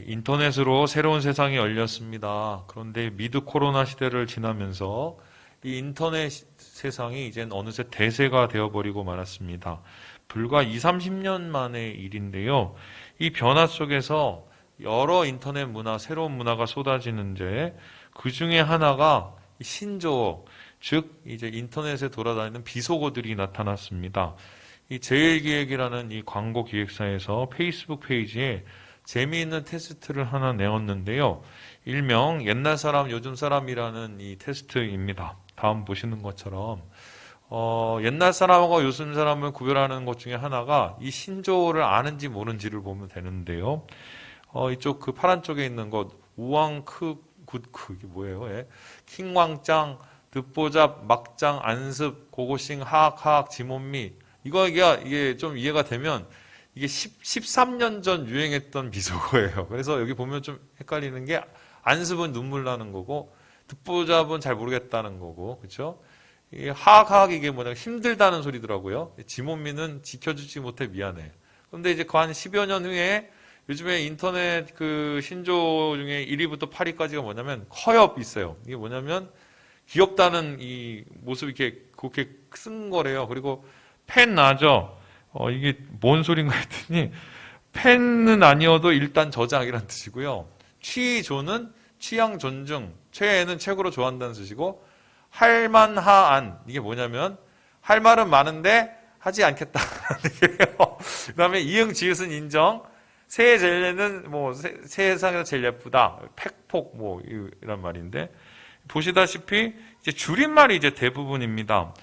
인터넷으로 새로운 세상이 열렸습니다. 그런데 미드 코로나 시대를 지나면서 이 인터넷 세상이 이젠 어느새 대세가 되어버리고 말았습니다. 불과 2, 30년 만의 일인데요. 이 변화 속에서 여러 인터넷 문화, 새로운 문화가 쏟아지는데 그 중에 하나가 신조어, 즉 이제 인터넷에 돌아다니는 비속어들이 나타났습니다. 이 제일기획이라는 이 광고 기획사에서 페이스북 페이지에 재미있는 테스트를 하나 내었는데요. 일명 옛날 사람, 요즘 사람이라는 이 테스트입니다. 다음 보시는 것처럼 옛날 사람하고 요즘 사람을 구별하는 것 중에 하나가 이 신조어를 아는지 모르는지를 보면 되는데요. 이쪽 그 파란 쪽에 있는 것 우왕크 굿크 이게 뭐예요? 예. 킹왕짱, 듣보잡, 막장, 안습, 고고싱, 하악하악, 지몬미 이게 좀 이해가 되면 이게 13년 전 유행했던 비속어예요. 그래서 여기 보면 좀 헷갈리는 게 안습은 눈물 나는 거고 듣보잡은 잘 모르겠다는 거고 그렇죠? 이 하악하악 이게 뭐냐 힘들다는 소리더라고요. 지몬미는 지켜주지 못해 미안해. 그런데 이제 그 한 10여 년 후에 요즘에 인터넷 그 신조어 중에 1위부터 8위까지가 뭐냐면 커엽 있어요. 이게 뭐냐면 귀엽다는 이 모습 이렇게 그렇게 쓴 거래요. 그리고 팬 나죠. 이게 뭔 소린가 했더니 팬은 아니어도 일단 저장이라는 뜻이고요. 취조는 취향 존중, 최애는 최고로 좋아한다는 뜻이고 할만하안 이게 뭐냐면 할 말은 많은데 하지 않겠다는 얘기예요. 그 다음에 이응 지읒은 인정, 새해 젤레는 뭐 세상에서 제일 예쁘다, 팩폭 뭐 이런 말인데 보시다시피 이제 줄임말이 이제 대부분입니다.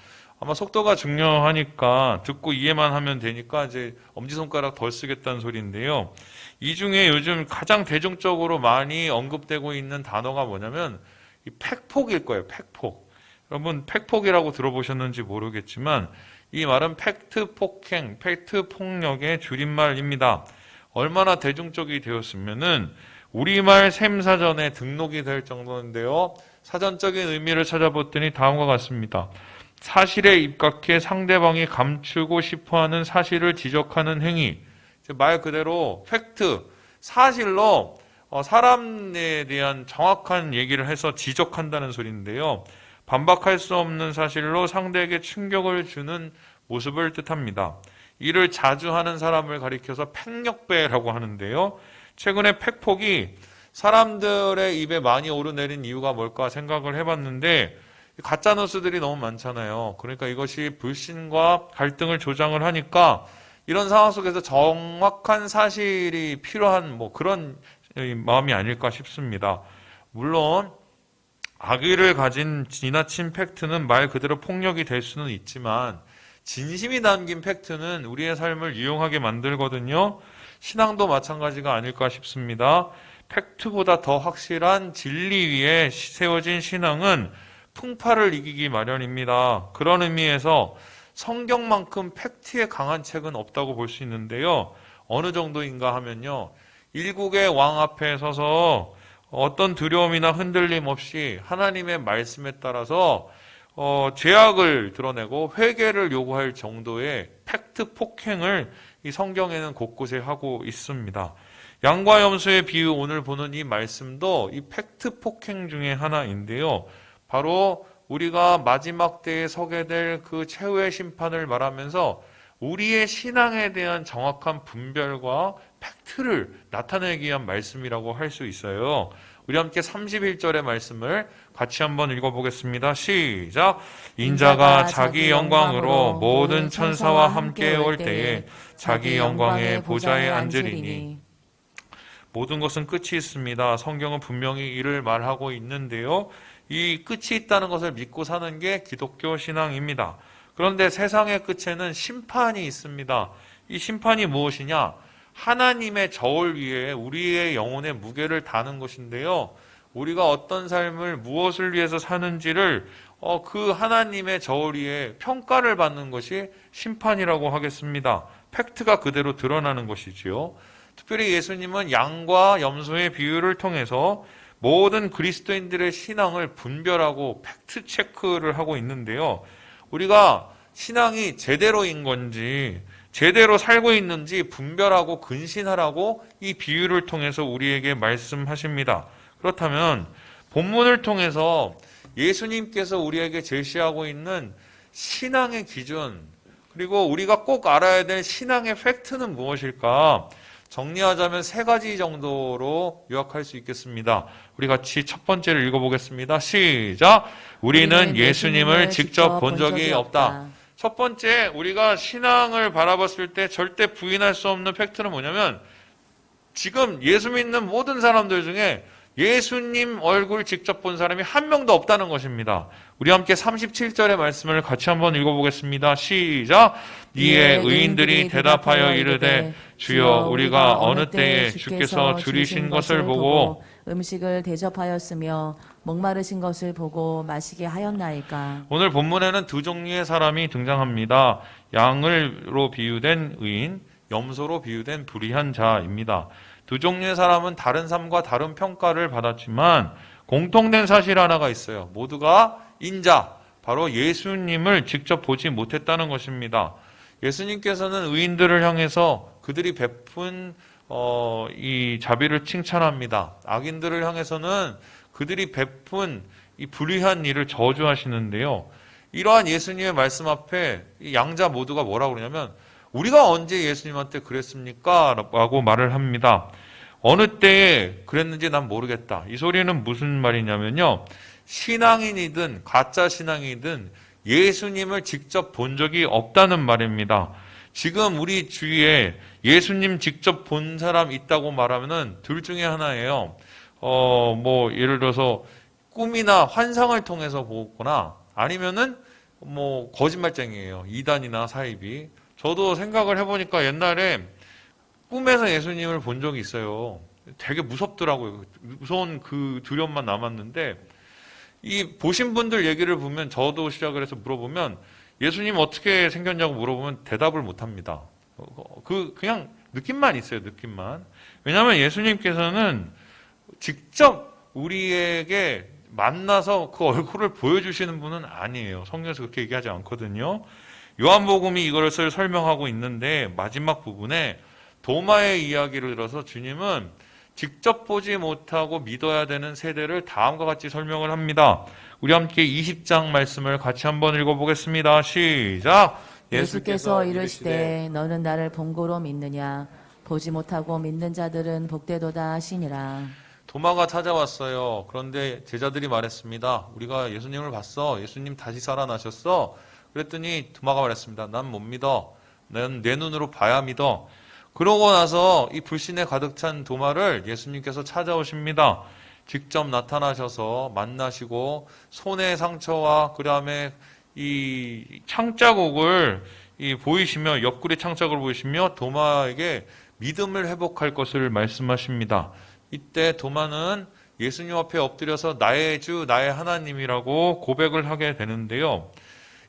아마 속도가 중요하니까 듣고 이해만 하면 되니까 이제 엄지손가락 덜 쓰겠다는 소리인데요. 이 중에 요즘 가장 대중적으로 많이 언급되고 있는 단어가 뭐냐면 이 팩폭일 거예요. 팩폭. 여러분 팩폭이라고 들어보셨는지 모르겠지만 이 말은 팩트 폭행, 팩트 폭력의 줄임말입니다. 얼마나 대중적이 되었으면은 우리말 샘사전에 등록이 될 정도인데요. 사전적인 의미를 찾아봤더니 다음과 같습니다. 사실에 입각해 상대방이 감추고 싶어하는 사실을 지적하는 행위. 말 그대로 팩트, 사실로 사람에 대한 정확한 얘기를 해서 지적한다는 소리인데요. 반박할 수 없는 사실로 상대에게 충격을 주는 모습을 뜻합니다. 이를 자주 하는 사람을 가리켜서 팩력배라고 하는데요. 최근에 팩폭이 사람들의 입에 많이 오르내린 이유가 뭘까 생각을 해봤는데 가짜뉴스들이 너무 많잖아요. 그러니까 이것이 불신과 갈등을 조장을 하니까 이런 상황 속에서 정확한 사실이 필요한 뭐 그런 마음이 아닐까 싶습니다. 물론 악의를 가진 지나친 팩트는 말 그대로 폭력이 될 수는 있지만 진심이 담긴 팩트는 우리의 삶을 유용하게 만들거든요. 신앙도 마찬가지가 아닐까 싶습니다. 팩트보다 더 확실한 진리 위에 세워진 신앙은 풍파를 이기기 마련입니다. 그런 의미에서 성경만큼 팩트에 강한 책은 없다고 볼 수 있는데요. 어느 정도인가 하면요. 일국의 왕 앞에 서서 어떤 두려움이나 흔들림 없이 하나님의 말씀에 따라서 죄악을 드러내고 회개를 요구할 정도의 팩트 폭행을 이 성경에는 곳곳에 하고 있습니다. 양과 염소의 비유 오늘 보는 이 말씀도 이 팩트 폭행 중에 하나인데요. 바로 우리가 마지막 때에 서게 될 그 최후의 심판을 말하면서 우리의 신앙에 대한 정확한 분별과 팩트를 나타내기 위한 말씀이라고 할 수 있어요. 우리 함께 31절의 말씀을 같이 한번 읽어보겠습니다. 시작! 인자가 자기 영광으로 모든 천사와 함께 올 때에 자기 영광의 보좌에 앉으리니. 모든 것은 끝이 있습니다. 성경은 분명히 이를 말하고 있는데요. 이 끝이 있다는 것을 믿고 사는 게 기독교 신앙입니다. 그런데 세상의 끝에는 심판이 있습니다. 이 심판이 무엇이냐? 하나님의 저울 위에 우리의 영혼의 무게를 다는 것인데요. 우리가 어떤 삶을 무엇을 위해서 사는지를 그 하나님의 저울 위에 평가를 받는 것이 심판이라고 하겠습니다. 팩트가 그대로 드러나는 것이지요. 특별히 예수님은 양과 염소의 비유를 통해서 모든 그리스도인들의 신앙을 분별하고 팩트 체크를 하고 있는데요. 우리가 신앙이 제대로인 건지 제대로 살고 있는지 분별하고 근신하라고 이 비유를 통해서 우리에게 말씀하십니다. 그렇다면 본문을 통해서 예수님께서 우리에게 제시하고 있는 신앙의 기준, 그리고 우리가 꼭 알아야 될 신앙의 팩트는 무엇일까? 정리하자면 세 가지 정도로 요약할 수 있겠습니다. 우리 같이 첫 번째를 읽어보겠습니다. 시작! 우리는 예수님을 직접 본 적이 없다. 첫 번째, 우리가 신앙을 바라봤을 때 절대 부인할 수 없는 팩트는 뭐냐면, 지금 예수 믿는 모든 사람들 중에 예수님 얼굴 직접 본 사람이 한 명도 없다는 것입니다. 우리 함께 37절의 말씀을 같이 한번 읽어보겠습니다. 시작! 이에 의인들이 대답하여 이르되 주여 우리가 어느 때에 주께서 줄이신 것을 보고 음식을 대접하였으며 목마르신 것을 보고 마시게 하였나이까. 오늘 본문에는 두 종류의 사람이 등장합니다. 양으로 비유된 의인, 염소로 비유된 불의한 자입니다. 두 종류의 사람은 다른 삶과 다른 평가를 받았지만 공통된 사실 하나가 있어요. 모두가 인자, 바로 예수님을 직접 보지 못했다는 것입니다. 예수님께서는 의인들을 향해서 그들이 베푼 이 자비를 칭찬합니다. 악인들을 향해서는 그들이 베푼 이 불의한 일을 저주하시는데요. 이러한 예수님의 말씀 앞에 이 양자 모두가 뭐라고 그러냐면 우리가 언제 예수님한테 그랬습니까? 라고 말을 합니다. 어느 때에 그랬는지 난 모르겠다. 이 소리는 무슨 말이냐면요. 신앙인이든 가짜 신앙이든 예수님을 직접 본 적이 없다는 말입니다. 지금 우리 주위에 예수님 직접 본 사람 있다고 말하면은 둘 중에 하나예요. 예를 들어서 꿈이나 환상을 통해서 보거나 아니면은 거짓말쟁이에요. 이단이나 사이비. 저도 생각을 해보니까 옛날에 꿈에서 예수님을 본 적이 있어요. 되게 무섭더라고요. 무서운 그 두려움만 남았는데 이 보신 분들 얘기를 보면 저도 시작을 해서 물어보면 예수님 어떻게 생겼냐고 물어보면 대답을 못 합니다. 그냥 느낌만 있어요. 느낌만. 왜냐하면 예수님께서는 직접 우리에게 만나서 그 얼굴을 보여주시는 분은 아니에요. 성경에서 그렇게 얘기하지 않거든요. 요한복음이 이것을 설명하고 있는데 마지막 부분에 도마의 이야기를 들어서 주님은 직접 보지 못하고 믿어야 되는 세대를 다음과 같이 설명을 합니다. 우리 함께 20장 말씀을 같이 한번 읽어보겠습니다. 시작! 예수께서 이르시되 너는 나를 본고로 믿느냐? 보지 못하고 믿는 자들은 복되도다 하시니라. 도마가 찾아왔어요. 그런데 제자들이 말했습니다. 우리가 예수님을 봤어. 예수님 다시 살아나셨어. 그랬더니 도마가 말했습니다. 난 못 믿어. 난 내 눈으로 봐야 믿어. 그러고 나서 이 불신에 가득 찬 도마를 예수님께서 찾아오십니다. 직접 나타나셔서 만나시고 손의 상처와 그 다음에 이 창자국을 보이시며 옆구리 창자국을 보이시며 도마에게 믿음을 회복할 것을 말씀하십니다. 이때 도마는 예수님 앞에 엎드려서 나의 주, 나의 하나님이라고 고백을 하게 되는데요.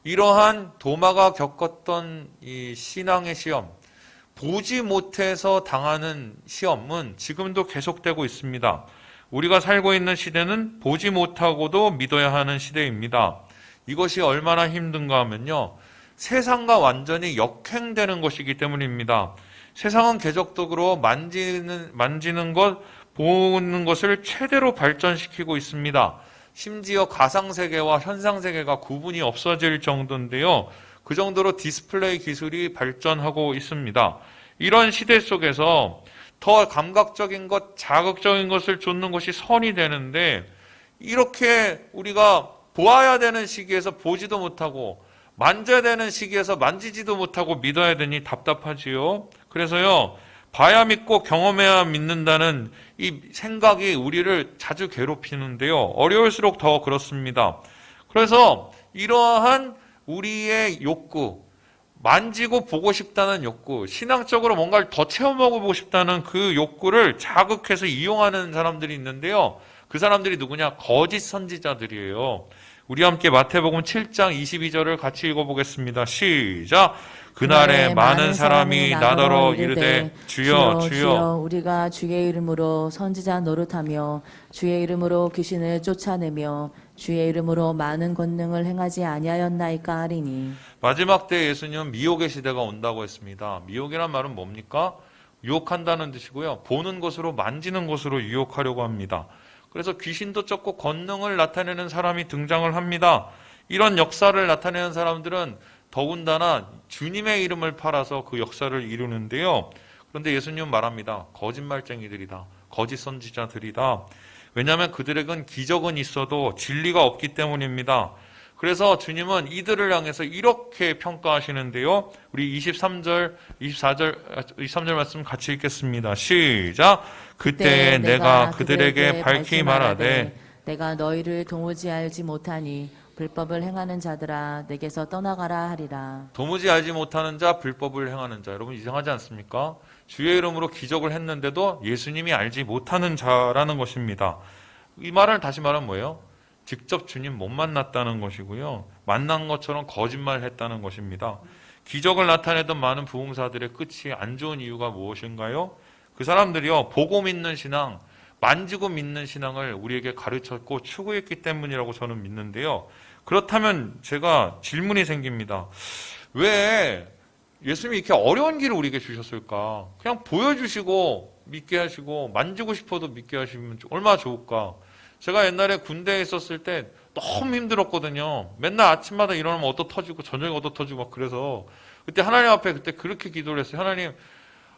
이러한 도마가 겪었던 이 신앙의 시험, 보지 못해서 당하는 시험은 지금도 계속되고 있습니다. 우리가 살고 있는 시대는 보지 못하고도 믿어야 하는 시대입니다. 이것이 얼마나 힘든가 하면요. 세상과 완전히 역행되는 것이기 때문입니다. 세상은 계속적으로 만지는 것, 보는 것을 최대로 발전시키고 있습니다. 심지어 가상세계와 현상세계가 구분이 없어질 정도인데요. 그 정도로 디스플레이 기술이 발전하고 있습니다. 이런 시대 속에서 더 감각적인 것, 자극적인 것을 좇는 것이 선이 되는데 이렇게 우리가 보아야 되는 시기에서 보지도 못하고 만져야 되는 시기에서 만지지도 못하고 믿어야 되니 답답하지요. 그래서요. 봐야 믿고 경험해야 믿는다는 이 생각이 우리를 자주 괴롭히는데요. 어려울수록 더 그렇습니다. 그래서 이러한 우리의 욕구, 만지고 보고 싶다는 욕구, 신앙적으로 뭔가를 더 체험하고 싶다는 그 욕구를 자극해서 이용하는 사람들이 있는데요. 그 사람들이 누구냐? 거짓 선지자들이에요. 우리 함께 마태복음 7장 22절을 같이 읽어보겠습니다. 시작! 그날에 많은 사람이 나더러 이르되 주여 주여 우리가 주의 이름으로 선지자 노릇하며 주의 이름으로 귀신을 쫓아내며 주의 이름으로 많은 권능을 행하지 아니하였나이까 하리니. 마지막 때 예수님은 미혹의 시대가 온다고 했습니다. 미혹이란 말은 뭡니까? 유혹한다는 뜻이고요. 보는 것으로 만지는 것으로 유혹하려고 합니다. 그래서 귀신도 쫓고 권능을 나타내는 사람이 등장을 합니다. 이런 역사를 나타내는 사람들은 더군다나 주님의 이름을 팔아서 그 역사를 이루는데요. 그런데 예수님은 말합니다. 거짓말쟁이들이다. 거짓 선지자들이다. 왜냐하면 그들에겐 기적은 있어도 진리가 없기 때문입니다. 그래서 주님은 이들을 향해서 이렇게 평가하시는데요. 우리 23절 말씀 같이 읽겠습니다. 시작! 그때 내가 그들에게 밝히 말하되 내가 너희를 도무지 알지 못하니 불법을 행하는 자들아 내게서 떠나가라 하리라. 도무지 알지 못하는 자, 불법을 행하는 자. 여러분 이상하지 않습니까? 주의 이름으로 기적을 했는데도 예수님이 알지 못하는 자라는 것입니다. 이 말을 다시 말하면 뭐예요? 직접 주님 못 만났다는 것이고요. 만난 것처럼 거짓말을 했다는 것입니다. 기적을 나타내던 많은 부흥사들의 끝이 안 좋은 이유가 무엇인가요? 그 사람들이요. 보고 믿는 신앙, 만지고 믿는 신앙을 우리에게 가르쳤고 추구했기 때문이라고 저는 믿는데요. 그렇다면 제가 질문이 생깁니다. 왜 예수님이 이렇게 어려운 길을 우리에게 주셨을까? 그냥 보여주시고 믿게 하시고 만지고 싶어도 믿게 하시면 얼마나 좋을까? 제가 옛날에 군대에 있었을 때 너무 힘들었거든요. 맨날 아침마다 일어나면 얻어 터지고 저녁에 얻어 터지고 막 그래서 그때 하나님 앞에 그때 그렇게 기도를 했어요. 하나님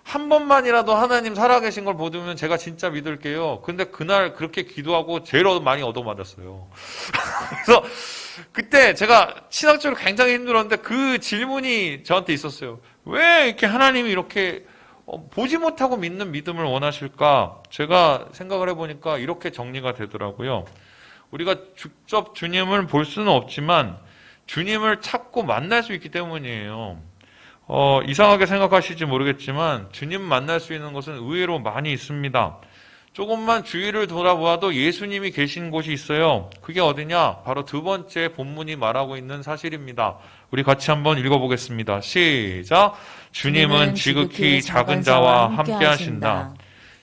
한 번만이라도 하나님 살아계신 걸 보면 제가 진짜 믿을게요. 근데 그날 그렇게 기도하고 제일 많이 얻어맞았어요. 그래서 그때 제가 신학적으로 굉장히 힘들었는데 그 질문이 저한테 있었어요. 왜 이렇게 하나님이 이렇게 보지 못하고 믿는 믿음을 원하실까? 제가 생각을 해보니까 이렇게 정리가 되더라고요. 우리가 직접 주님을 볼 수는 없지만 주님을 찾고 만날 수 있기 때문이에요. 이상하게 생각하실지 모르겠지만 주님 만날 수 있는 것은 의외로 많이 있습니다. 조금만 주위를 돌아보아도 예수님이 계신 곳이 있어요. 그게 어디냐? 바로 두 번째 본문이 말하고 있는 사실입니다. 우리 같이 한번 읽어보겠습니다. 시작! 주님은 지극히 작은 자와 함께 하신다.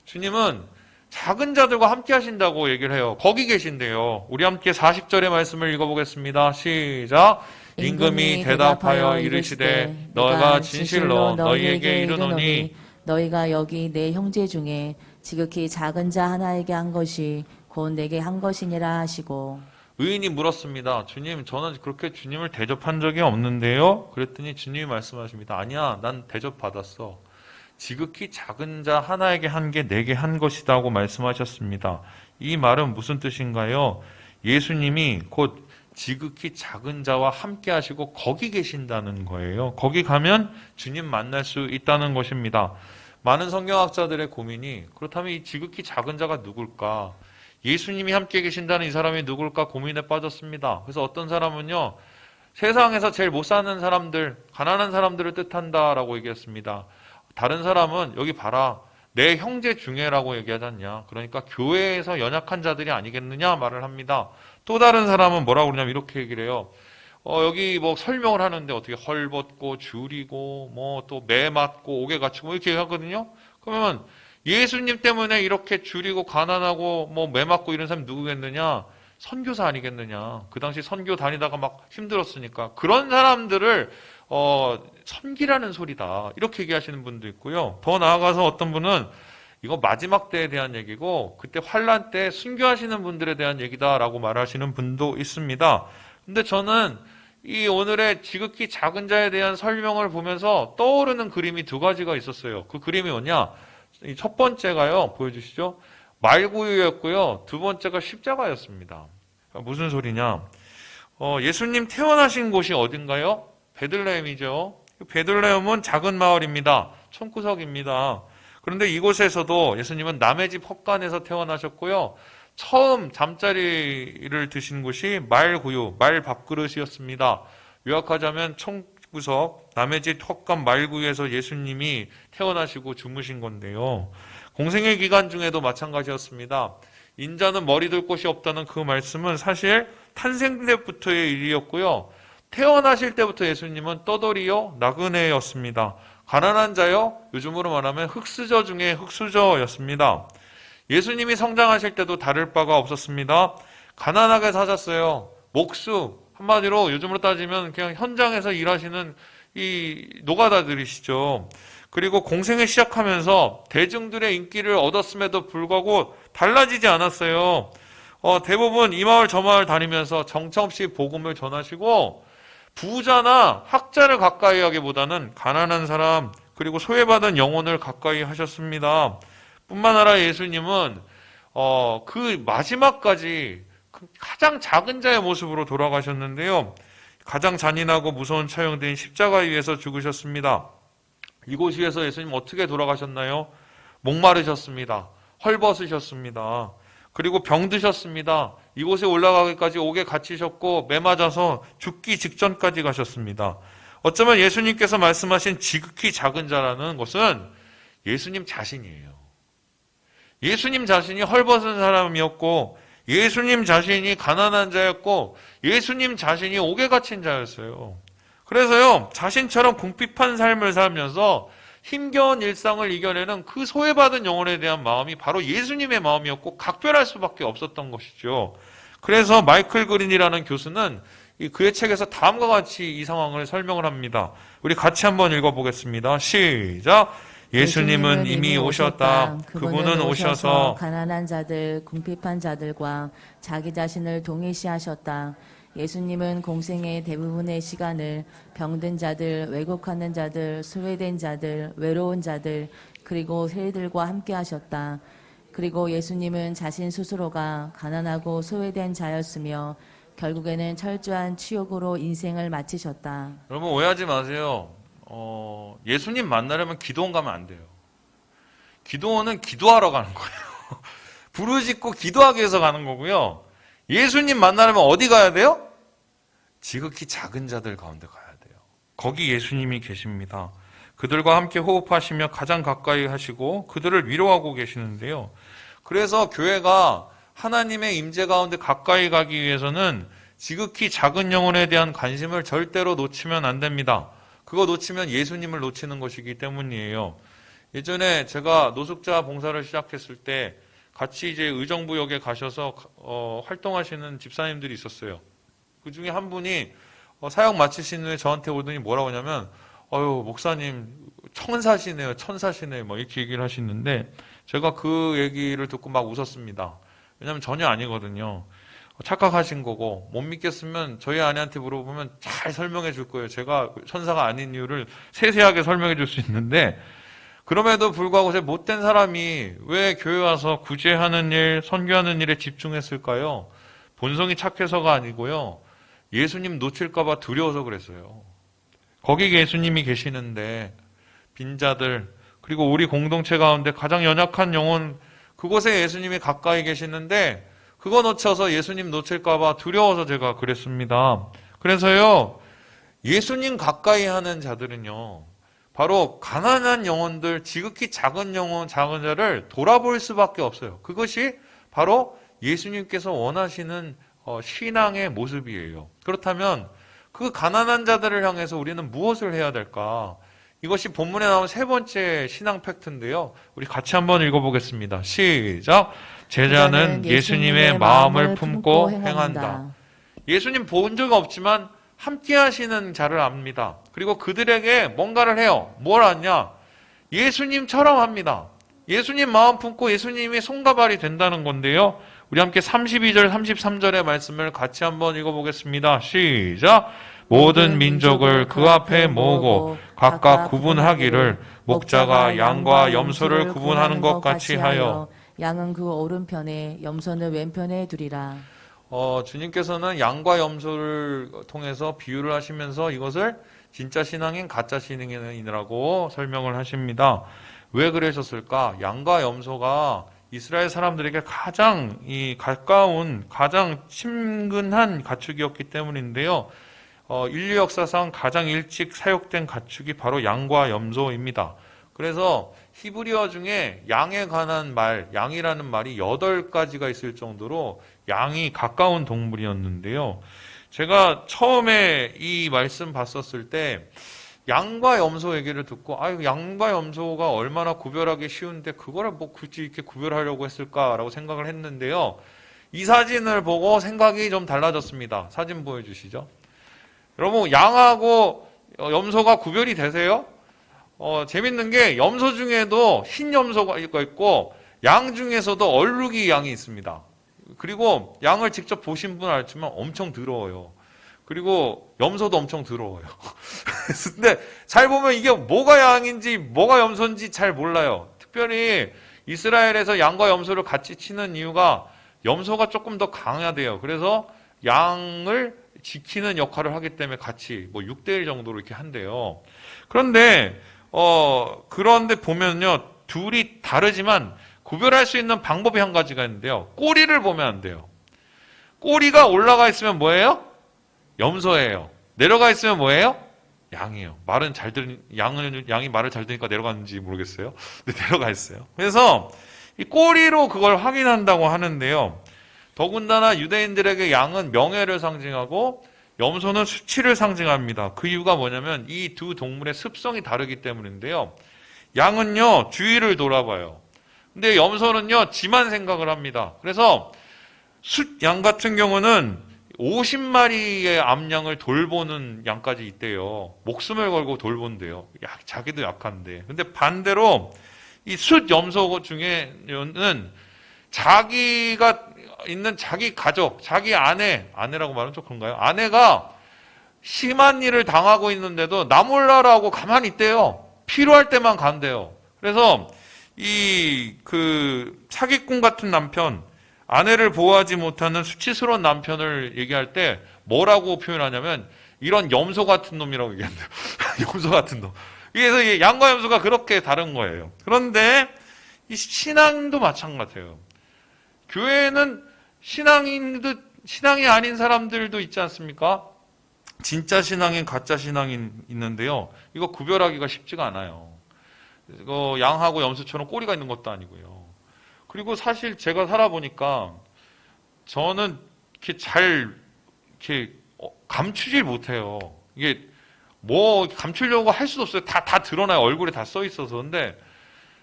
주님은 작은 자들과 함께 하신다고 얘기를 해요. 거기 계신데요. 우리 함께 40절의 말씀을 읽어보겠습니다. 시작! 임금이 대답하여 이르시되 너가 진실로 너희에게 이르노니 너희가 여기 내 형제 중에 지극히 작은 자 하나에게 한 것이 곧 내게 한 것이니라 하시고. 의인이 물었습니다. 주님, 저는 그렇게 주님을 대접한 적이 없는데요. 그랬더니 주님이 말씀하십니다. 아니야, 난 대접받았어. 지극히 작은 자 하나에게 한 게 내게 한 것이다고 말씀하셨습니다. 이 말은 무슨 뜻인가요? 예수님이 곧 지극히 작은 자와 함께 하시고 거기 계신다는 거예요. 거기 가면 주님 만날 수 있다는 것입니다. 많은 성경학자들의 고민이 그렇다면 이 지극히 작은 자가 누굴까? 예수님이 함께 계신다는 이 사람이 누굴까 고민에 빠졌습니다. 그래서 어떤 사람은요. 세상에서 제일 못 사는 사람들, 가난한 사람들을 뜻한다라고 얘기했습니다. 다른 사람은 여기 봐라. 내 형제 중에라고 얘기하지 않냐. 그러니까 교회에서 연약한 자들이 아니겠느냐 말을 합니다. 또 다른 사람은 뭐라고 그러냐면 이렇게 얘기를 해요. 여기 뭐 설명을 하는데 어떻게 헐벗고 줄이고 뭐 또 매 맞고 옥에 갇히고 뭐 이렇게 하거든요. 그러면 예수님 때문에 이렇게 줄이고 가난하고 뭐 매 맞고 이런 사람이 누구겠느냐? 선교사 아니겠느냐? 그 당시 선교 다니다가 막 힘들었으니까 그런 사람들을 섬기라는 소리다. 이렇게 얘기하시는 분도 있고요. 더 나아가서 어떤 분은 이거 마지막 때에 대한 얘기고 그때 환란 때 순교하시는 분들에 대한 얘기다라고 말하시는 분도 있습니다. 근데 저는 이 오늘의 지극히 작은 자에 대한 설명을 보면서 떠오르는 그림이 두 가지가 있었어요. 그 그림이 뭐냐? 이 첫 번째가요. 보여주시죠. 말구유였고요. 두 번째가 십자가였습니다. 무슨 소리냐? 예수님 태어나신 곳이 어딘가요? 베들레헴이죠. 베들레헴은 작은 마을입니다. 촌구석입니다. 그런데 이곳에서도 예수님은 남의 집 헛간에서 태어나셨고요. 처음 잠자리를 드신 곳이 말구유, 말 밥그릇이었습니다. 요약하자면 촌구석, 남의 집 헛간 말구유에서 예수님이 태어나시고 주무신 건데요. 공생의 기간 중에도 마찬가지였습니다. 인자는 머리 둘 곳이 없다는 그 말씀은 사실 탄생 때부터의 일이었고요. 태어나실 때부터 예수님은 떠돌이요 나그네였습니다. 가난한 자요, 요즘으로 말하면 흙수저 중에 흙수저였습니다. 예수님이 성장하실 때도 다를 바가 없었습니다. 가난하게 사셨어요. 목수, 한마디로 요즘으로 따지면 그냥 현장에서 일하시는 이 노가다들이시죠. 그리고 공생을 시작하면서 대중들의 인기를 얻었음에도 불구하고 달라지지 않았어요. 대부분 이 마을 저 마을 다니면서 정처없이 복음을 전하시고 부자나 학자를 가까이 하기보다는 가난한 사람 그리고 소외받은 영혼을 가까이 하셨습니다. 뿐만 아니라 예수님은 그 마지막까지 가장 작은 자의 모습으로 돌아가셨는데요. 가장 잔인하고 무서운 처형된 십자가 위에서 죽으셨습니다. 이곳 위에서 예수님 어떻게 돌아가셨나요? 목마르셨습니다. 헐벗으셨습니다. 그리고 병드셨습니다. 이곳에 올라가기까지 옥에 갇히셨고 매 맞아서 죽기 직전까지 가셨습니다. 어쩌면 예수님께서 말씀하신 지극히 작은 자라는 것은 예수님 자신이에요. 예수님 자신이 헐벗은 사람이었고 예수님 자신이 가난한 자였고 예수님 자신이 옥에 갇힌 자였어요. 그래서요, 자신처럼 궁핍한 삶을 살면서 힘겨운 일상을 이겨내는 그 소외받은 영혼에 대한 마음이 바로 예수님의 마음이었고 각별할 수밖에 없었던 것이죠. 그래서 마이클 그린이라는 교수는 그의 책에서 다음과 같이 이 상황을 설명을 합니다. 우리 같이 한번 읽어보겠습니다. 시작! 예수님은 이미 오셨다. 그분은 오셔서 가난한 자들, 궁핍한 자들과 자기 자신을 동일시하셨다. 예수님은 공생의 대부분의 시간을 병든 자들, 왜곡하는 자들, 소외된 자들, 외로운 자들, 그리고 세리들과 함께 하셨다. 그리고 예수님은 자신 스스로가 가난하고 소외된 자였으며 결국에는 철저한 치욕으로 인생을 마치셨다. 여러분 오해하지 마세요. 예수님 만나려면 기도원 가면 안 돼요. 기도원은 기도하러 가는 거예요. 부르짖고 기도하기 위해서 가는 거고요. 예수님 만나려면 어디 가야 돼요? 지극히 작은 자들 가운데 가야 돼요. 거기 예수님이 계십니다. 그들과 함께 호흡하시며 가장 가까이 하시고 그들을 위로하고 계시는데요. 그래서 교회가 하나님의 임재 가운데 가까이 가기 위해서는 지극히 작은 영혼에 대한 관심을 절대로 놓치면 안 됩니다. 그거 놓치면 예수님을 놓치는 것이기 때문이에요. 예전에 제가 노숙자 봉사를 시작했을 때 같이 이제 의정부역에 가셔서 활동하시는 집사님들이 있었어요. 그 중에 한 분이 사역 마치신 후에 저한테 오더니 뭐라고 하냐면 목사님 천사시네요. 천사시네요. 뭐 이렇게 얘기를 하시는데 제가 그 얘기를 듣고 막 웃었습니다. 왜냐하면 전혀 아니거든요. 착각하신 거고 못 믿겠으면 저희 아내한테 물어보면 잘 설명해 줄 거예요. 제가 천사가 아닌 이유를 세세하게 설명해 줄 수 있는데 그럼에도 불구하고 제 못된 사람이 왜 교회 와서 구제하는 일, 선교하는 일에 집중했을까요? 본성이 착해서가 아니고요. 예수님 놓칠까 봐 두려워서 그랬어요. 거기 예수님이 계시는데 빈자들 그리고 우리 공동체 가운데 가장 연약한 영혼 그곳에 예수님이 가까이 계시는데 그거 놓쳐서 예수님 놓칠까 봐 두려워서 제가 그랬습니다. 그래서요. 예수님 가까이 하는 자들은요. 바로 가난한 영혼들, 지극히 작은 영혼, 작은 자를 돌아볼 수밖에 없어요. 그것이 바로 예수님께서 원하시는 신앙의 모습이에요. 그렇다면 그 가난한 자들을 향해서 우리는 무엇을 해야 될까? 이것이 본문에 나온 세 번째 신앙 팩트인데요. 우리 같이 한번 읽어보겠습니다. 시작! 제자는 예수님의 마음을 품고 행한다. 예수님 본 적 없지만 함께 하시는 자를 압니다. 그리고 그들에게 뭔가를 해요. 뭘 하냐? 예수님처럼 합니다. 예수님 마음 품고 예수님이 손과 발이 된다는 건데요. 우리 함께 32절, 33절의 말씀을 같이 한번 읽어보겠습니다. 시작! 모든 민족을 그 앞에 모으고 각각 구분하기를 목자가 양과 염소를 구분하는 것 같이 하여 양은 그 오른편에 염소는 왼편에 두리라. 주님께서는 양과 염소를 통해서 비유를 하시면서 이것을 진짜 신앙인 가짜 신앙인이라고 설명을 하십니다. 왜 그러셨을까? 양과 염소가 이스라엘 사람들에게 가장 가까운, 가장 친근한 가축이었기 때문인데요. 인류 역사상 가장 일찍 사육된 가축이 바로 양과 염소입니다. 그래서 히브리어 중에 양에 관한 말, 양이라는 말이 8가지가 있을 정도로 양이 가까운 동물이었는데요. 제가 처음에 이 말씀 봤었을 때 양과 염소 얘기를 듣고 아유 양과 염소가 얼마나 구별하기 쉬운데 그거를 뭐 굳이 이렇게 구별하려고 했을까라고 생각을 했는데요. 이 사진을 보고 생각이 좀 달라졌습니다. 사진 보여주시죠. 여러분 양하고 염소가 구별이 되세요? 재밌는 게 염소 중에도 흰 염소가 있고 양 중에서도 얼룩이 양이 있습니다. 그리고 양을 직접 보신 분은 알지만 엄청 더러워요. 그리고 염소도 엄청 더러워요. 근데 잘 보면 이게 뭐가 양인지 뭐가 염소인지 잘 몰라요. 특별히 이스라엘에서 양과 염소를 같이 치는 이유가 염소가 조금 더 강하대요. 그래서 양을 지키는 역할을 하기 때문에 같이 뭐 6대1 정도로 이렇게 한대요. 그런데 보면요. 둘이 다르지만 구별할 수 있는 방법이 한 가지가 있는데요. 꼬리를 보면 안 돼요. 꼬리가 올라가 있으면 뭐예요? 염소예요. 내려가 있으면 뭐예요? 양이에요. 양이 말을 잘 들으니까 내려가는지 모르겠어요. 근데 내려가 있어요. 그래서 이 꼬리로 그걸 확인한다고 하는데요. 더군다나 유대인들에게 양은 명예를 상징하고 염소는 수치를 상징합니다. 그 이유가 뭐냐면 이 두 동물의 습성이 다르기 때문인데요. 양은요, 주위를 돌아봐요. 근데 염소는요, 지만 생각을 합니다. 그래서 숫양 같은 경우는 50마리의 암양을 돌보는 양까지 있대요. 목숨을 걸고 돌본대요. 자기도 약한데. 근데 반대로 이 숫 염소 중에는 자기가 있는 자기 가족, 자기 아내라고 말하면 좀 그런가요? 아내가 심한 일을 당하고 있는데도 나 몰라라고 가만히 있대요. 필요할 때만 간대요. 그래서 사기꾼 같은 남편, 아내를 보호하지 못하는 수치스러운 남편을 얘기할 때 뭐라고 표현하냐면 이런 염소 같은 놈이라고 얘기한대요. 염소 같은 놈. 그래서 양과 염소가 그렇게 다른 거예요. 그런데 이 신앙도 마찬가지예요. 교회에는 신앙이 아닌 사람들도 있지 않습니까? 진짜 신앙인, 가짜 신앙인 있는데요. 이거 구별하기가 쉽지가 않아요. 이거 양하고 염소처럼 꼬리가 있는 것도 아니고요. 그리고 사실 제가 살아보니까 저는 이렇게 감추질 못해요. 이게 뭐 감추려고 할 수도 없어요. 다 드러나요. 얼굴에 다 써 있어서. 근데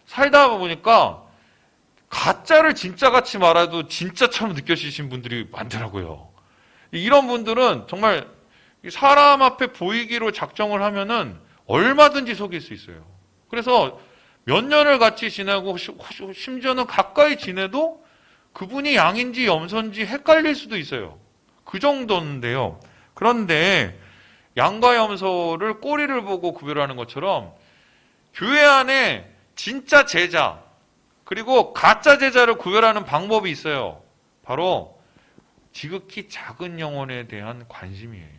살다 보니까 가짜를 진짜같이 말해도 진짜처럼 느껴지신 분들이 많더라고요. 이런 분들은 정말 사람 앞에 보이기로 작정을 하면은 얼마든지 속일 수 있어요. 그래서 몇 년을 같이 지내고 심지어는 가까이 지내도 그분이 양인지 염소인지 헷갈릴 수도 있어요. 그 정도인데요. 그런데 양과 염소를 꼬리를 보고 구별하는 것처럼 교회 안에 진짜 제자 그리고 가짜 제자를 구별하는 방법이 있어요. 바로 지극히 작은 영혼에 대한 관심이에요.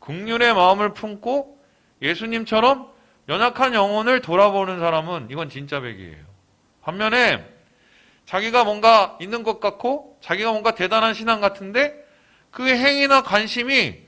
긍휼의 마음을 품고 예수님처럼 연약한 영혼을 돌아보는 사람은 이건 진짜 백이에요. 반면에 자기가 뭔가 있는 것 같고 자기가 뭔가 대단한 신앙 같은데 그 행위나 관심이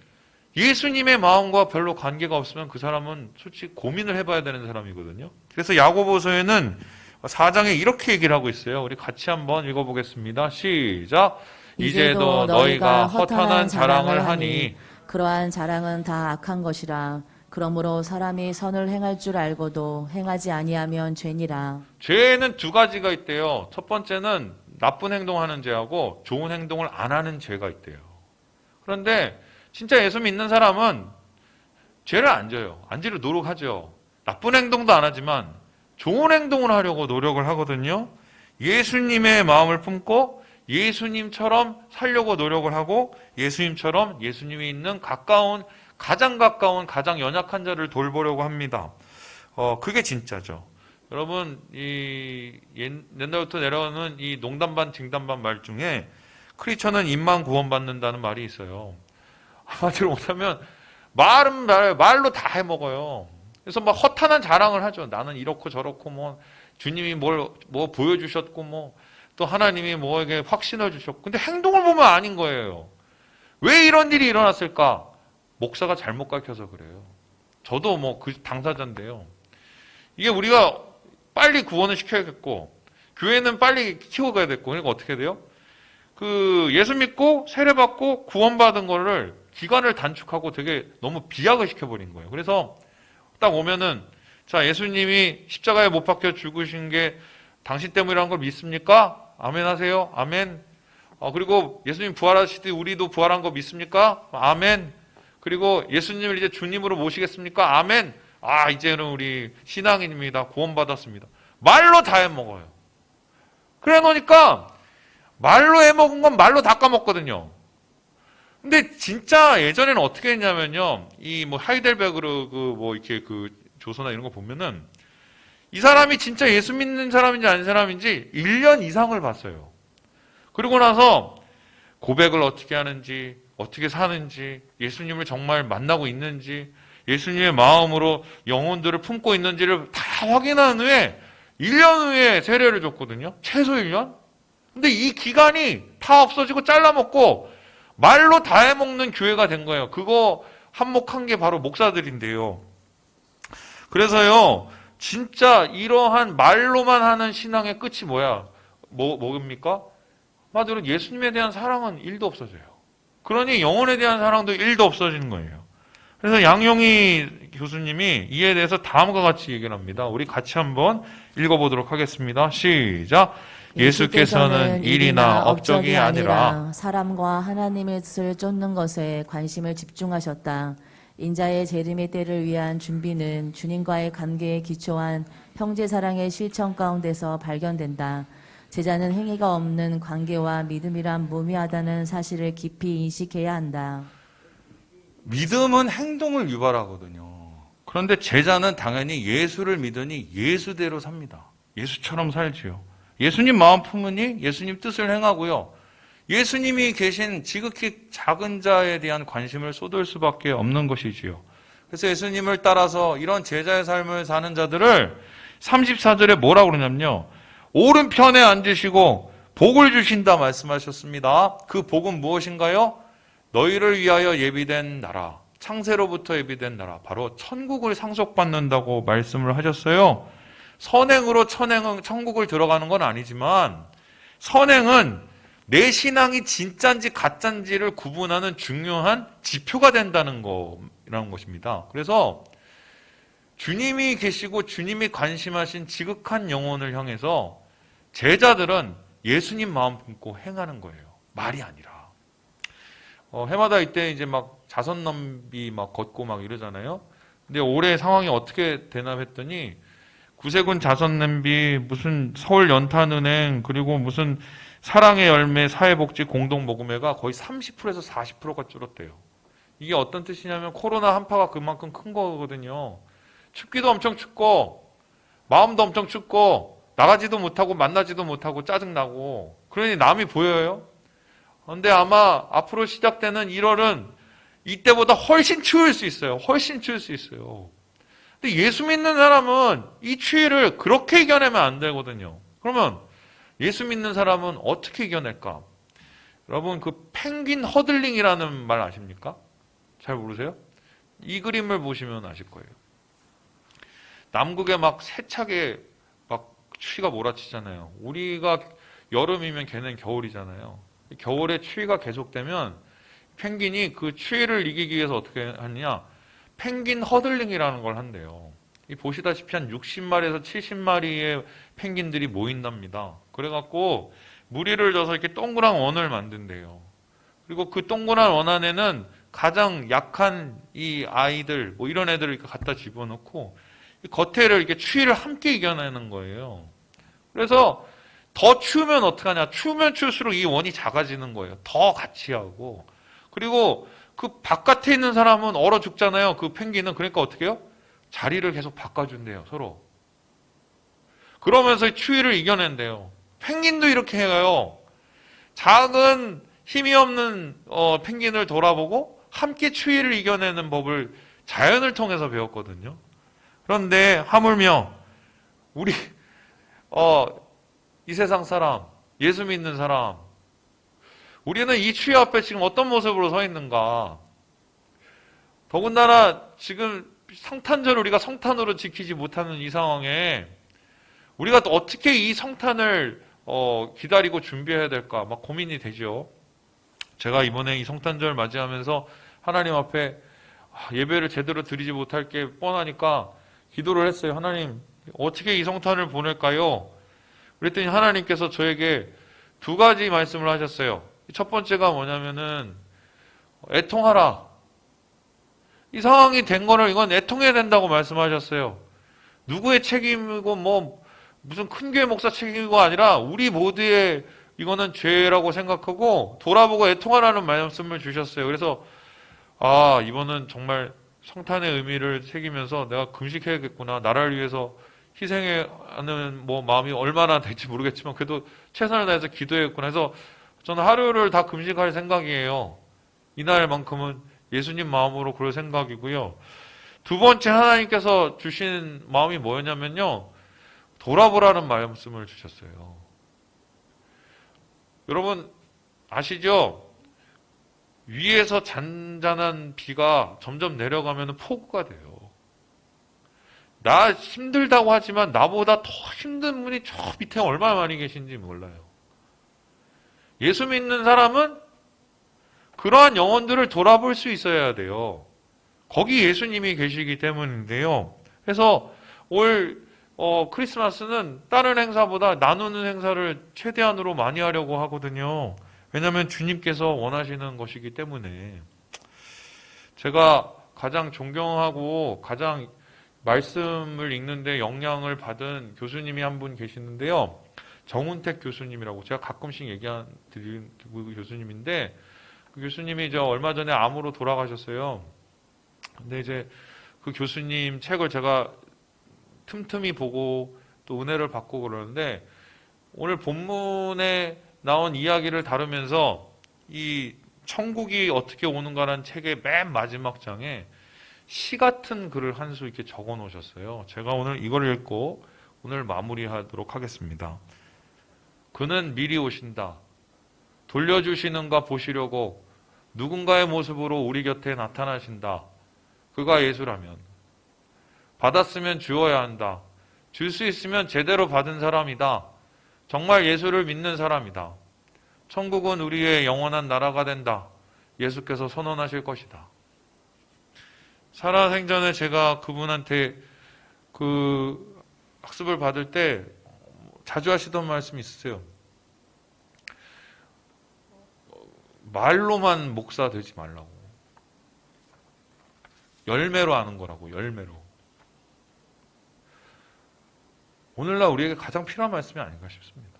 예수님의 마음과 별로 관계가 없으면 그 사람은 솔직히 고민을 해봐야 되는 사람이거든요. 그래서 야고보서에는 4장에 이렇게 얘기를 하고 있어요. 우리 같이 한번 읽어보겠습니다. 시작. 이제도 너희가 허탄한 자랑을 하니 그러한 자랑은 다 악한 것이라. 그러므로 사람이 선을 행할 줄 알고도 행하지 아니하면 죄니라. 죄는 두 가지가 있대요. 첫 번째는 나쁜 행동하는 죄하고 좋은 행동을 안 하는 죄가 있대요. 그런데 진짜 예수 믿는 사람은 죄를 안 져요. 안 지려 노력하죠. 나쁜 행동도 안 하지만 좋은 행동을 하려고 노력을 하거든요. 예수님의 마음을 품고 예수님처럼 살려고 노력을 하고 예수님처럼 예수님이 있는 가장 가까운 가장 연약한 자를 돌보려고 합니다. 그게 진짜죠. 여러분 옛날부터 내려오는 이 농담반 징담반 말 중에 크리스천은 입만 구원받는다는 말이 있어요. 한마디로 못하면 말로 다 해먹어요. 그래서 막 허탄한 자랑을 하죠. 나는 이렇고 저렇고 뭐 주님이 뭐 보여주셨고 뭐 또 하나님이 뭐에게 확신을 주셨고 근데 행동을 보면 아닌 거예요. 왜 이런 일이 일어났을까? 목사가 잘못 가르쳐서 그래요. 저도 뭐 그 당사자인데요. 이게 우리가 빨리 구원을 시켜야겠고, 교회는 빨리 키워가야 됐고, 그러니까 어떻게 돼요? 그 예수 믿고 세례받고 구원받은 거를 기간을 단축하고 되게 너무 비약을 시켜버린 거예요. 그래서 딱 오면은, 자, 예수님이 십자가에 못 박혀 죽으신 게 당신 때문이라는 걸 믿습니까? 아멘 하세요. 아멘. 그리고 예수님 부활하시듯 우리도 부활한 거 믿습니까? 아멘. 그리고 예수님을 이제 주님으로 모시겠습니까? 아멘. 이제는 우리 신앙인입니다. 구원받았습니다. 말로 다 해먹어요. 그래 놓으니까 말로 해먹은 건 말로 다 까먹거든요. 근데 진짜 예전에는 어떻게 했냐면요. 이 뭐 하이델베르그 뭐 이렇게 그 조서나 이런 거 보면은 이 사람이 진짜 예수 믿는 사람인지 아닌 사람인지 1년 이상을 봤어요. 그리고 나서 고백을 어떻게 하는지, 어떻게 사는지, 예수님을 정말 만나고 있는지, 예수님의 마음으로 영혼들을 품고 있는지를 다 확인한 후에 1년 후에 세례를 줬거든요. 최소 1년? 근데 이 기간이 다 없어지고 잘라먹고 말로 다 해먹는 교회가 된 거예요. 그거 한몫한 게 바로 목사들인데요. 그래서요, 진짜 이러한 말로만 하는 신앙의 끝이 뭐입니까? 한마디로 예수님에 대한 사랑은 1도 없어져요. 그러니 영혼에 대한 사랑도 1도 없어지는 거예요. 그래서 양용희 교수님이 이에 대해서 다음과 같이 얘기를 합니다. 우리 같이 한번 읽어보도록 하겠습니다. 시작. 예수께서는 일이나 업적이 아니라 사람과 하나님의 뜻을 쫓는 것에 관심을 집중하셨다. 인자의 재림의 때를 위한 준비는 주님과의 관계에 기초한 형제사랑의 실천 가운데서 발견된다. 제자는 행위가 없는 관계와 믿음이란 무미하다는 사실을 깊이 인식해야 한다. 믿음은 행동을 유발하거든요. 그런데 제자는 당연히 예수를 믿으니 예수대로 삽니다. 예수처럼 살지요. 예수님 마음 품으니 예수님 뜻을 행하고요. 예수님이 계신 지극히 작은 자에 대한 관심을 쏟을 수밖에 없는 것이지요. 그래서 예수님을 따라서 이런 제자의 삶을 사는 자들을 34절에 뭐라고 그러냐면요. 오른편에 앉으시고 복을 주신다 말씀하셨습니다. 그 복은 무엇인가요? 너희를 위하여 예비된 나라, 창세로부터 예비된 나라, 바로 천국을 상속받는다고 말씀을 하셨어요. 선행으로 천국을 들어가는 건 아니지만 선행은 내 신앙이 진짜인지 가짜인지를 구분하는 중요한 지표가 된다는 거라는 것입니다. 그래서 주님이 계시고 주님이 관심하신 지극한 영혼을 향해서 제자들은 예수님 마음 품고 행하는 거예요. 말이 아니라. 해마다 이때 이제 막 자선넘비 막 걷고 막 이러잖아요. 근데 올해 상황이 어떻게 되나 했더니 구세군 자선냄비, 무슨 서울연탄은행, 그리고 무슨 사랑의 열매 사회복지 공동모금회가 거의 30%에서 40%가 줄었대요. 이게 어떤 뜻이냐면 코로나 한파가 그만큼 큰 거거든요. 춥기도 엄청 춥고 마음도 엄청 춥고 나가지도 못하고 만나지도 못하고 짜증나고 그러니 남이 보여요. 그런데 아마 앞으로 시작되는 1월은 이때보다 훨씬 추울 수 있어요. 훨씬 추울 수 있어요. 근데 예수 믿는 사람은 이 추위를 그렇게 이겨내면 안 되거든요. 그러면 예수 믿는 사람은 어떻게 이겨낼까? 여러분 그 펭귄 허들링이라는 말 아십니까? 잘 모르세요? 이 그림을 보시면 아실 거예요. 남극에 막 세차게 막 추위가 몰아치잖아요. 우리가 여름이면 걔는 겨울이잖아요. 겨울에 추위가 계속되면 펭귄이 그 추위를 이기기 위해서 어떻게 하느냐? 펭귄 허들링이라는 걸 한대요. 이 보시다시피 한 60마리에서 70마리의 펭귄들이 모인답니다. 그래갖고 무리를 져서 이렇게 동그란 원을 만든대요. 그리고 그 동그란 원 안에는 가장 약한 이 아이들, 뭐 이런 애들을 이렇게 갖다 집어넣고 겉에를 이렇게 추위를 함께 이겨내는 거예요. 그래서 더 추우면 어떡하냐? 추우면 추울수록 이 원이 작아지는 거예요. 더 같이 하고. 그리고 그 바깥에 있는 사람은 얼어 죽잖아요. 그 펭귄은. 그러니까 어떻게 해요? 자리를 계속 바꿔준대요. 서로. 그러면서 추위를 이겨낸대요. 펭귄도 이렇게 해요. 작은 힘이 없는 펭귄을 돌아보고 함께 추위를 이겨내는 법을 자연을 통해서 배웠거든요. 그런데 하물며 우리 이 세상 사람, 예수 믿는 사람, 우리는 이 추위 앞에 지금 어떤 모습으로 서 있는가? 더군다나 지금 성탄절을 우리가 성탄으로 지키지 못하는 이 상황에 우리가 또 어떻게 이 성탄을 기다리고 준비해야 될까 막 고민이 되죠. 제가 이번에 이 성탄절 맞이하면서 하나님 앞에 예배를 제대로 드리지 못할 게 뻔하니까 기도를 했어요. 하나님, 어떻게 이 성탄을 보낼까요? 그랬더니 하나님께서 저에게 두 가지 말씀을 하셨어요. 첫 번째가 뭐냐면은 애통하라. 이 상황이 된 거를 이건 애통해야 된다고 말씀하셨어요. 누구의 책임이고 뭐 무슨 큰 교회 목사 책임이고 아니라 우리 모두의 이거는 죄라고 생각하고 돌아보고 애통하라는 말씀을 주셨어요. 그래서 이번은 정말 성탄의 의미를 새기면서 내가 금식해야겠구나. 나라를 위해서 희생하는 마음이 얼마나 될지 모르겠지만 그래도 최선을 다해서 기도했구나 해서 저는 하루를 다 금식할 생각이에요. 이날만큼은 예수님 마음으로 그럴 생각이고요. 두 번째 하나님께서 주신 마음이 뭐였냐면요. 돌아보라는 말씀을 주셨어요. 여러분 아시죠? 위에서 잔잔한 비가 점점 내려가면 폭우가 돼요. 나 힘들다고 하지만 나보다 더 힘든 분이 저 밑에 얼마나 많이 계신지 몰라요. 예수 믿는 사람은 그러한 영혼들을 돌아볼 수 있어야 돼요. 거기 예수님이 계시기 때문인데요. 그래서 올 크리스마스는 다른 행사보다 나누는 행사를 최대한으로 많이 하려고 하거든요. 왜냐하면 주님께서 원하시는 것이기 때문에. 제가 가장 존경하고 가장 말씀을 읽는데 영향을 받은 교수님이 한 분 계시는데요. 정운택 교수님이라고 제가 가끔씩 드리는 교수님인데 그 교수님이 이제 얼마 전에 암으로 돌아가셨어요. 근데 이제 그 교수님 책을 제가 틈틈이 보고 또 은혜를 받고 그러는데 오늘 본문에 나온 이야기를 다루면서 이 천국이 어떻게 오는가라는 책의 맨 마지막 장에 시 같은 글을 한 수 이렇게 적어 놓으셨어요. 제가 오늘 이걸 읽고 오늘 마무리하도록 하겠습니다. 그는 미리 오신다. 돌려주시는가 보시려고 누군가의 모습으로 우리 곁에 나타나신다. 그가 예수라면. 받았으면 주어야 한다. 줄 수 있으면 제대로 받은 사람이다. 정말 예수를 믿는 사람이다. 천국은 우리의 영원한 나라가 된다. 예수께서 선언하실 것이다. 살아생전에 제가 그분한테 그 학습을 받을 때 자주 하시던 말씀이 있으세요. 말로만 목사 되지 말라고. 열매로 하는 거라고, 열매로. 오늘날 우리에게 가장 필요한 말씀이 아닌가 싶습니다.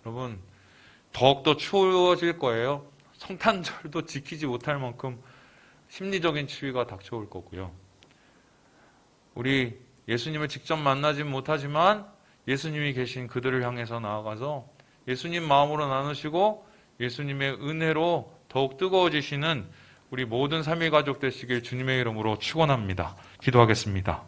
여러분, 더욱더 추워질 거예요. 성탄절도 지키지 못할 만큼 심리적인 치유가 닥쳐올 거고요. 우리 예수님을 직접 만나진 못하지만 예수님이 계신 그들을 향해서 나아가서 예수님 마음으로 나누시고 예수님의 은혜로 더욱 뜨거워지시는 우리 모든 삼위 가족 되시길 주님의 이름으로 축원합니다. 기도하겠습니다.